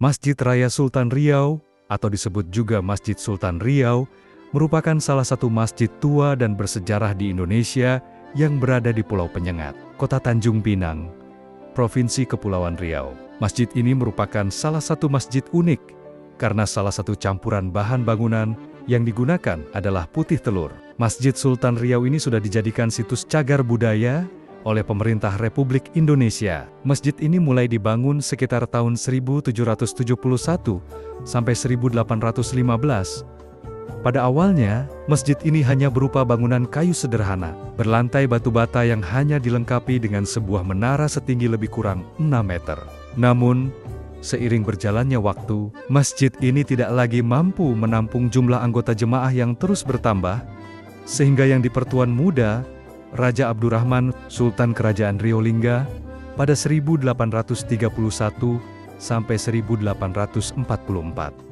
Masjid Raya Sultan Riau, atau disebut juga Masjid Sultan Riau, merupakan salah satu masjid tua dan bersejarah di Indonesia yang berada di Pulau Penyengat, Kota Tanjung Pinang, Provinsi Kepulauan Riau. Masjid ini merupakan salah satu masjid unik karena salah satu campuran bahan bangunan yang digunakan adalah putih telur. Masjid Sultan Riau ini sudah dijadikan situs cagar budaya oleh pemerintah Republik Indonesia. Masjid ini mulai dibangun sekitar tahun 1771 sampai 1815. Pada awalnya, masjid ini hanya berupa bangunan kayu sederhana, berlantai batu bata yang hanya dilengkapi dengan sebuah menara setinggi lebih kurang 6 meter. Namun, seiring berjalannya waktu, masjid ini tidak lagi mampu menampung jumlah anggota jemaah yang terus bertambah, sehingga yang dipertuan muda, Raja Abdurrahman, Sultan Kerajaan Riau Lingga, pada 1831 sampai 1844,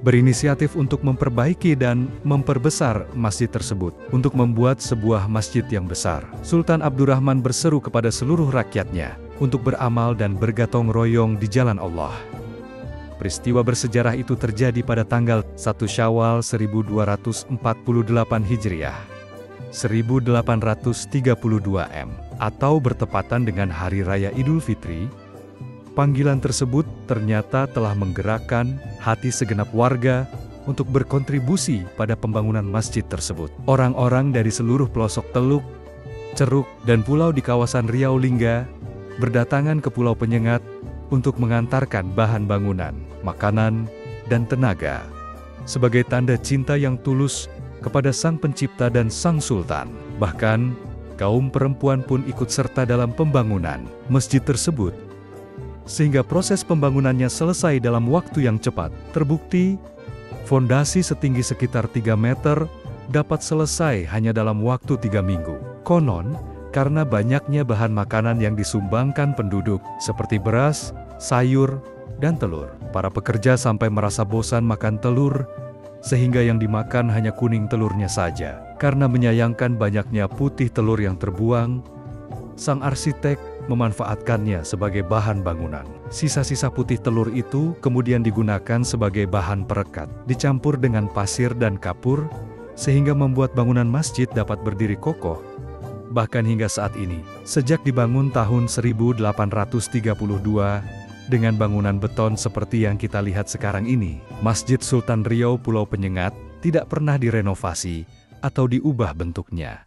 berinisiatif untuk memperbaiki dan memperbesar masjid tersebut. Untuk membuat sebuah masjid yang besar, Sultan Abdurrahman berseru kepada seluruh rakyatnya untuk beramal dan bergotong royong di jalan Allah. Peristiwa bersejarah itu terjadi pada tanggal 1 Syawal 1248 Hijriah, 1832 M, atau bertepatan dengan Hari Raya Idul Fitri. Panggilan tersebut ternyata telah menggerakkan hati segenap warga untuk berkontribusi pada pembangunan masjid tersebut. Orang-orang dari seluruh pelosok Teluk, Ceruk, dan pulau di kawasan Riau Lingga berdatangan ke Pulau Penyengat untuk mengantarkan bahan bangunan, makanan, dan tenaga sebagai tanda cinta yang tulus kepada Sang Pencipta dan Sang Sultan. Bahkan, kaum perempuan pun ikut serta dalam pembangunan masjid tersebut, sehingga proses pembangunannya selesai dalam waktu yang cepat. Terbukti, fondasi setinggi sekitar 3 meter dapat selesai hanya dalam waktu 3 minggu. Konon, karena banyaknya bahan makanan yang disumbangkan penduduk, seperti beras, sayur, dan telur, para pekerja sampai merasa bosan makan telur, sehingga yang dimakan hanya kuning telurnya saja. Karena menyayangkan banyaknya putih telur yang terbuang, sang arsitek memanfaatkannya sebagai bahan bangunan. Sisa-sisa putih telur itu kemudian digunakan sebagai bahan perekat, dicampur dengan pasir dan kapur, sehingga membuat bangunan masjid dapat berdiri kokoh. Bahkan hingga saat ini, sejak dibangun tahun 1832, dengan bangunan beton seperti yang kita lihat sekarang ini, Masjid Sultan Riau Pulau Penyengat tidak pernah direnovasi atau diubah bentuknya.